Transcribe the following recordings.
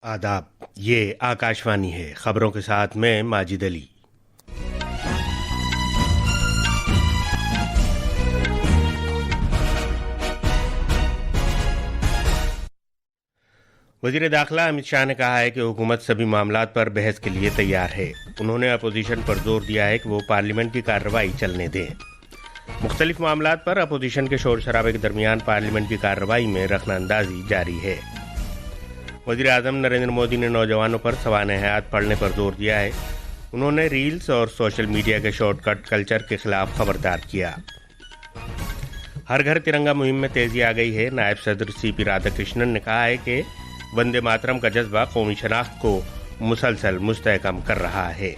आदाब। ये आकाशवाणी है। खबरों के साथ मैं माजिद अली। वज़ीर दाखिला अमित शाह ने कहा है कि हुकूमत सभी मामलात पर बहस के लिए तैयार है। उन्होंने अपोजिशन पर जोर दिया है कि वो पार्लियामेंट की कार्रवाई चलने दें। मुख्तलिफ मामलात पर अपोजिशन के शोर शराबे के दरमियान पार्लियामेंट की कार्रवाई में रखनाअंदाजी जारी है। वज़ीर आज़म नरेंद्र मोदी ने नौजवानों पर सवाने हयात पढ़ने पर जोर दिया है। उन्होंने रील्स और सोशल मीडिया के शॉर्टकट कल्चर के खिलाफ खबरदार किया। हर घर तिरंगा मुहिम में तेजी आ गई है। नायब सदर सीपी राधाकृष्णन ने कहा है कि वंदे मातरम का जज्बा कौमी शनाख्त को मुसलसल मुस्तहकम कर रहा है।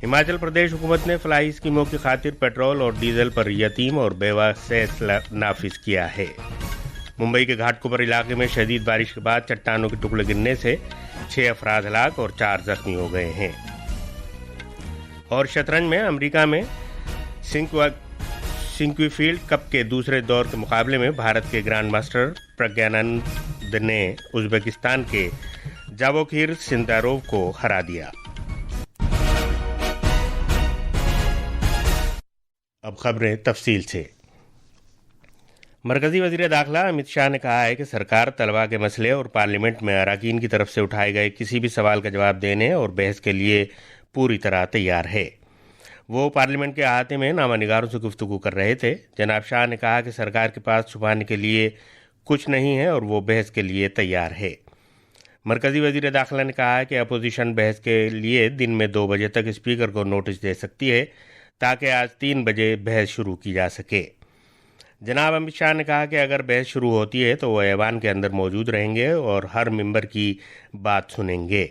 हिमाचल प्रदेश हुकूमत ने फलाही स्कीमों की खातिर पेट्रोल और डीजल पर यतीम और बेवा सेस नाफिज किया है। मुंबई के घाटकोपर इलाके में शदीद बारिश के बाद चट्टानों के टुकड़े गिरने से 6 अफराद हलाक और 4 जख्मी हो गए हैं। और शतरंज में अमेरिका में सिंक्वीफील्ड कप के दूसरे दौर के मुकाबले में भारत के ग्रैंड मास्टर प्रज्ञानंद ने उज्बेकिस्तान के जावोखिर सिंदारोव को हरा दिया। अब खबरें तफसील से। मरकजी वज़ीर दाखिला अमित शाह ने कहा है कि सरकार तलबा के मसले और पार्लियामेंट में अराकीन की तरफ से उठाए गए किसी भी सवाल का जवाब देने और बहस के लिए पूरी तरह तैयार है। वो पार्लियामेंट के अहाते में नामानिगारों से गुफ्तगू कर रहे थे। जनाब शाह ने कहा कि सरकार के पास छुपाने के लिए कुछ नहीं है और वो बहस के लिए तैयार है। मरकजी वज़ीर दाखिला ने कहा है कि अपोजिशन बहस के लिए दिन में 2 बजे तक स्पीकर को नोटिस दे सकती है ताकि आज 3 बजे बहस शुरू की जा सके। जनाब अमित शाह ने कहा कि अगर बहस शुरू होती है तो वो ऐवान के अंदर मौजूद रहेंगे और हर मेंबर की बात सुनेंगे।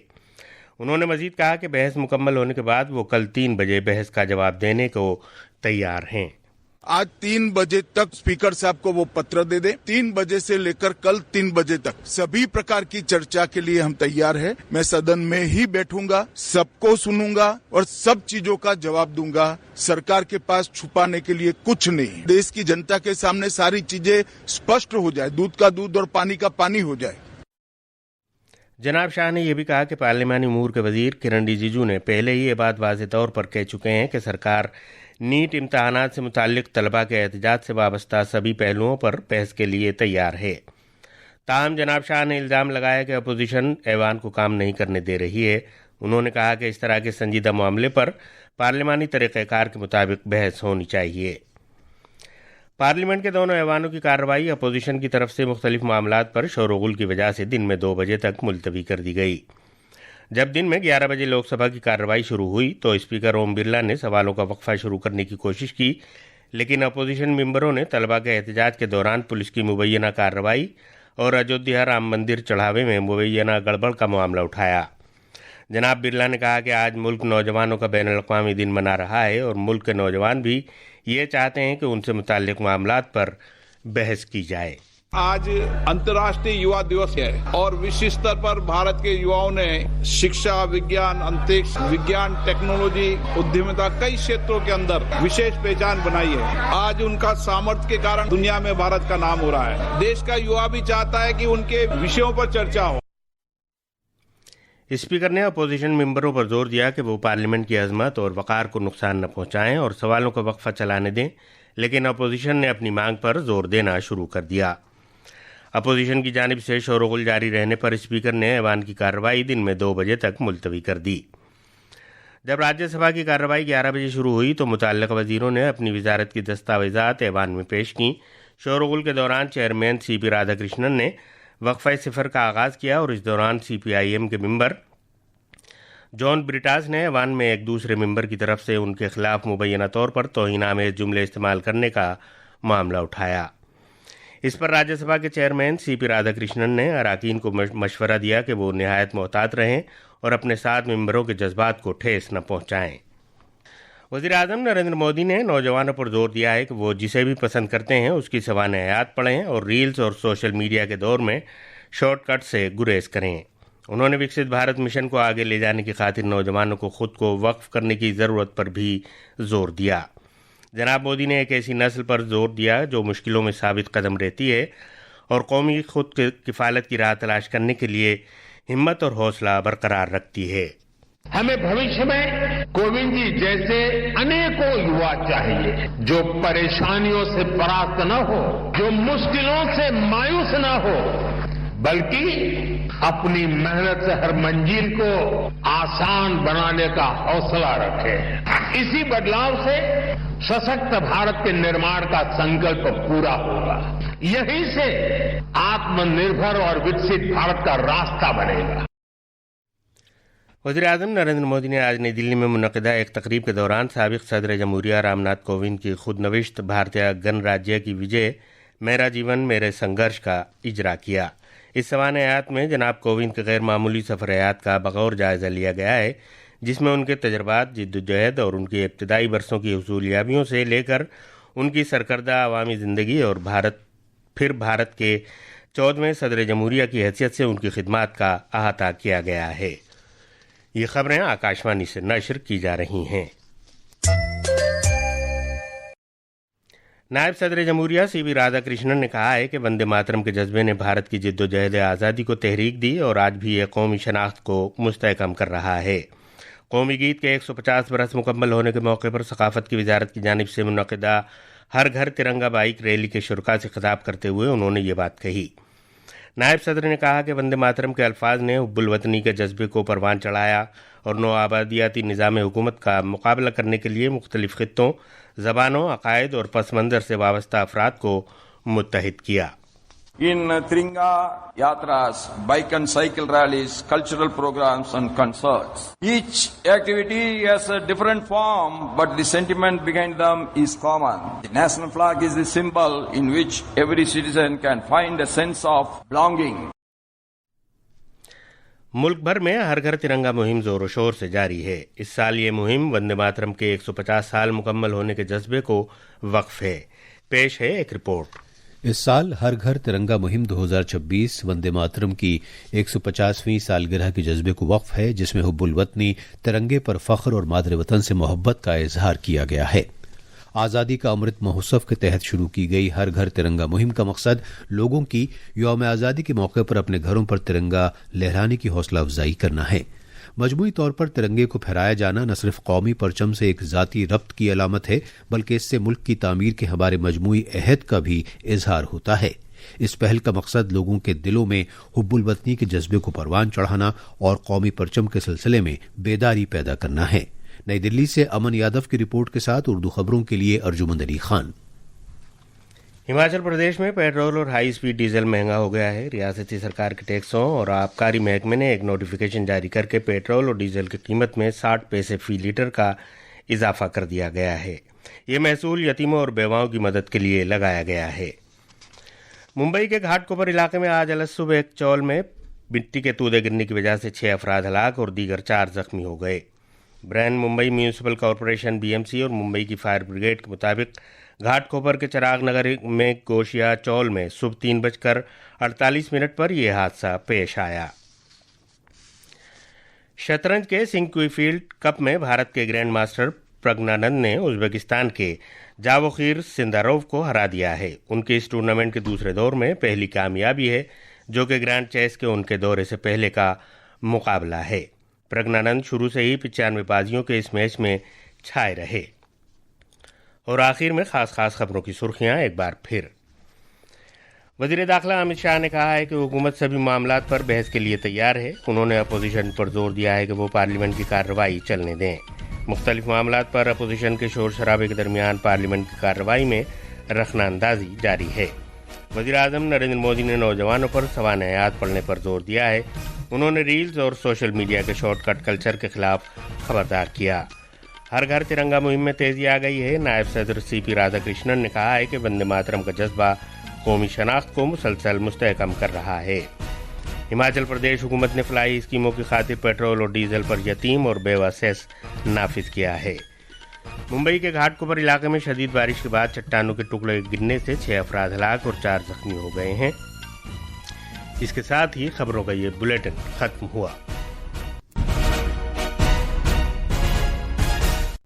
उन्होंने मजीद कहा कि बहस मुकम्मल होने के बाद वो कल 3 बजे बहस का जवाब देने को तैयार हैं। आज 3 बजे तक स्पीकर साहब को वो पत्र दे दें। 3 बजे से लेकर कल 3 बजे तक सभी प्रकार की चर्चा के लिए हम तैयार हैं। मैं सदन में ही बैठूंगा, सबको सुनूंगा और सब चीजों का जवाब दूंगा। सरकार के पास छुपाने के लिए कुछ नहीं। देश की जनता के सामने सारी चीजें स्पष्ट हो जाए, दूध का दूध और पानी का पानी हो जाए। जनाब शाह ने यह भी कहा कि पार्लियामानी उमूर के वजीर किरण रिजिजू ने पहले ही ये बात वाज़ेह तौर पर कह चुके हैं कि सरकार नीट इम्तहानात से मुताल्लिक तलबा के एहतजाज से वाबस्ता सभी पहलुओं पर बहस के लिए तैयार है। ताहम जनाब शाह ने इल्ज़ाम लगाया कि अपोजिशन ऐवान को काम नहीं करने दे रही है। उन्होंने कहा कि इस तरह के संजीदा मामले पर पार्लियामानी तरीक़ेकार के मुताबिक बहस होनी चाहिए। पार्लियामेंट के दोनों ऐवानों की कार्रवाई अपोजिशन की तरफ से मुख्तलिफ मामलात पर शोरगुल की वजह से दिन में 2 बजे तक मुलतवी कर दी गई। जब दिन में 11 बजे लोकसभा की कार्रवाई शुरू हुई तो स्पीकर ओम बिरला ने सवालों का वक्फा शुरू करने की कोशिश की, लेकिन अपोजिशन मेंबरों ने तलबा के एहतजाज के दौरान पुलिस की मुबैना कार्रवाई और अयोध्या राम मंदिर चढ़ावे में मुबैना गड़बड़ का मामला उठाया। जनाब बिरला ने कहा कि आज मुल्क नौजवानों का बैनुल अक़वामी दिन मना रहा है और मुल्क के नौजवान भी ये चाहते हैं कि उनसे मुताल्लिक मामलात पर बहस की जाए। आज अंतर्राष्ट्रीय युवा दिवस है और विश्व स्तर पर भारत के युवाओं ने शिक्षा, विज्ञान, अंतरिक्ष विज्ञान, टेक्नोलॉजी, उद्यमिता कई क्षेत्रों के अंदर विशेष पहचान बनाई है। आज उनका सामर्थ्य के कारण दुनिया में भारत का नाम हो रहा है। देश का युवा भी चाहता है कि उनके विषयों पर चर्चा हो। स्पीकर ने अपोजिशन मेंबरों पर जोर दिया कि वो पार्लियामेंट की अजमत और वक़ार को नुकसान न पहुंचाएं और सवालों का वक्फा चलाने दें, लेकिन अपोजिशन ने अपनी मांग पर जोर देना शुरू कर दिया। अपोजिशन की जानिब से शोरगुल जारी रहने पर स्पीकर ने ऐवान की कार्रवाई दिन में 2 बजे तक मुलतवी कर दी। जब राज्यसभा की कार्रवाई 11 बजे शुरू हुई तो मुतल्लिक़ वज़ीरों ने अपनी वजारत की दस्तावेज़ात ऐवान में पेश की। शोरगुल के दौरान चेयरमैन सीपी राधाकृष्णन ने वक्फ़े सिफर का आगाज़ किया और इस दौरान CPIM के मेंबर जॉन ब्रिटास ने ऐवान में एक दूसरे मेंबर की तरफ से उनके खिलाफ मुबैना तौर पर तौहीन-आमेज़ जुमले इस्तेमाल करने का मामला उठाया। इस पर राज्यसभा के चेयरमैन सीपी राधाकृष्णन ने अराकीन को मशवरा दिया कि वो निहायत मोहतात रहें और अपने साथ मेंबरों के जज्बात को ठेस न पहुंचाएं। वज़ीर आज़म नरेंद्र मोदी ने नौजवानों पर जोर दिया है कि वो जिसे भी पसंद करते हैं उसकी सवाने हयात पढ़ें और रील्स और सोशल मीडिया के दौर में शॉर्टकट से गुरेज करें। उन्होंने विकसित भारत मिशन को आगे ले जाने की खातिर नौजवानों को खुद को वक्फ करने की ज़रूरत पर भी जोर दिया। जनाब मोदी ने एक ऐसी नस्ल पर जोर दिया जो मुश्किलों में साबित कदम रहती है और कौमी खुद किफ़ालत की राह तलाश करने के लिए हिम्मत और हौसला बरकरार रखती है। हमें भविष्य में कोविंद जी जैसे अनेकों युवा चाहिए जो परेशानियों से परास्त न हो, जो मुश्किलों से मायूस न हो, बल्कि अपनी मेहनत से हर मंजिल को आसान बनाने का हौसला रखे। इसी बदलाव से सशक्त भारत के निर्माण का संकल्प पूरा होगा। यहीं से आत्मनिर्भर और विकसित भारत का रास्ता बनेगा। वज़ीर-ए-आज़म नरेंद्र मोदी ने आज नई दिल्ली में मुनक़िदा एक तकरीब के दौरान साबिक़ सदर जमहूरिया रामनाथ कोविंद की खुदनविश्त भारतीय गणराज्य की विजय मेरा जीवन मेरे संघर्ष का इजरा किया। इस सवाने आयात में जनाब कोविंद के गैर मामूली सफ़र हयात का बग़ौर जायज़ा लिया गया है, जिसमें उनके तजर्बात, जिद्दोजहद और उनकी इब्तदाई बरसों की हुसूलियाबियों से लेकर उनकी सरकर्दा अवामी ज़िंदगी और भारत के 14वें सदर जमहूरिया की हैसियत से उनकी खिदमात का अहाता किया गया है। ये खबरें आकाशवाणी से नशर की जा रही हैं। नायब सदर जमहूरिया सीवी राधाकृष्णन ने कहा है कि वंदे मातरम के जज्बे ने भारत की जिद्दोजहद आज़ादी को तहरीक दी और आज भी यह कौमी शनाख्त को मुस्तहकम कर रहा है। कौमी गीत के 150 बरस मुकम्मल होने के मौके पर सकाफत की वजारत की जानिब से मुनक़िदा हर घर तिरंगा बाइक रैली के शुरका से खिताब करते हुए उन्होंने ये बात कही। नायब सदर ने कहा कि वंदे मातरम के अल्फाज ने हुब्बुल वतनी के जज्बे को परवान चढ़ाया और नौ आबादियाती निज़ाम हुकूमत का मुकाबला करने के लिए मुख्तलिफ खित्तों, ज़बानों, अकायद और पस मंज़र से वाबस्ता अफराद को मुत्तहिद किया। In Tiringa Yatras, bike and cycle rallies, cultural programs and concerts. Each activity has a different form, but the sentiment behind them is common. The national flag is the symbol in which every citizen can find a sense of belonging. मुल्क भर में हर घर तिरंगा मुहिम जोर शोर से जारी है। इस साल ये मुहिम वंदे मातरम के 150 साल मुकम्मल होने के जज्बे को वक्फ है। पेश है एक रिपोर्ट। इस साल हर घर तिरंगा मुहिम 2026 वंदे मातरम की 150वीं सालगिरह के जज्बे को वक्फ है, जिसमें हुब्बुल वतनी, तिरंगे पर फख्र और मादरे वतन से मोहब्बत का इजहार किया गया है। आज़ादी का अमृत महोत्सव के तहत शुरू की गई हर घर तिरंगा मुहिम का मकसद लोगों की यौम आज़ादी के मौके पर अपने घरों पर तिरंगा लहराने की हौसला अफजाई करना है। मजमूई तौर पर तिरंगे को फहराया जाना न सिर्फ कौमी परचम से एक ज़ाती रब्त की अलामत है, बल्कि इससे मुल्क की तामीर के हमारे मजमूई अहद का भी इजहार होता है। इस पहल का मकसद लोगों के दिलों में हुब्बुल वतनी के जज्बे को परवान चढ़ाना और कौमी परचम के सिलसिले में बेदारी पैदा करना है। नई दिल्ली से अमन यादव की रिपोर्ट के साथ उर्दू खबरों के लिए अर्जुमंद अली खान। हिमाचल प्रदेश में पेट्रोल और हाई स्पीड डीजल महंगा हो गया है। रियासती सरकार के टैक्सों और आबकारी महकमे ने एक नोटिफिकेशन जारी करके पेट्रोल और डीजल की कीमत में 60 पैसे फी लीटर का इजाफा कर दिया गया है। ये महसूल यतीमों और बेवाओं की मदद के लिए लगाया गया है। मुंबई के घाटकोपर इलाके में आज अलग सुबह एक चौल में मिट्टी के तूदे गिरने की वजह से 6 अफराद हलाक और दीगर 4 जख्मी हो गए। ब्रैन मुंबई म्यूनिसिपल कॉरपोरेशन BMC और मुंबई की फायर ब्रिगेड के मुताबिक घाटकोपर के चिराग नगर में गोशिया चौल में सुबह 3:48 पर यह हादसा पेश आया। शतरंज के सिंक्वीफील्ड कप में भारत के ग्रैंड मास्टर प्रज्ञानंद ने उज्बेकिस्तान के जावोखिर सिंदारोव को हरा दिया है। उनके इस टूर्नामेंट के दूसरे दौर में पहली कामयाबी है, जो कि ग्रैंड चेस के उनके दौरे से पहले का मुकाबला है। प्रज्ञानंद शुरू से ही 95 बाजियों के इस मैच में छाए रहे। और आखिर में खास खबरों की सुर्खियां एक बार फिर। वज़ीर दाखिला अमित शाह ने कहा है कि हुकूमत सभी मामलात पर बहस के लिए तैयार है। उन्होंने अपोजिशन पर जोर दिया है कि वो पार्लियामेंट की कार्रवाई चलने दें। मुख्तलिफ मामलात पर अपोजिशन के शोर शराबे के दरमियान पार्लियामेंट की कार्रवाई में रखनाअंदाजी जारी है। वज़ीर-ए-आज़म नरेंद्र मोदी ने नौजवानों पर सवाने हयात पढ़ने पर जोर दिया है। उन्होंने रील्स और सोशल मीडिया के शॉर्टकट कल्चर के खिलाफ खबरदार किया। हर घर तिरंगा मुहिम में तेजी आ गई है। नायब सदर CP राधाकृष्णन ने कहा है कि वंदे मातरम का जज्बा कौमी शनाख्त को मुसलसल मुस्तहकम कर रहा है। हिमाचल प्रदेश हुकूमत ने फलाही स्कीमों की खातिर पेट्रोल और डीजल पर यतीम और बेवा सेस नाफिज किया है। मुंबई के घाटकोपर इलाके में शदीद बारिश के बाद चट्टानों के टुकड़े गिरने से 6 अफराद हलाक और 4 जख्मी हो गए हैं। इसके साथ ही खबरों का ये बुलेटिन खत्म हुआ।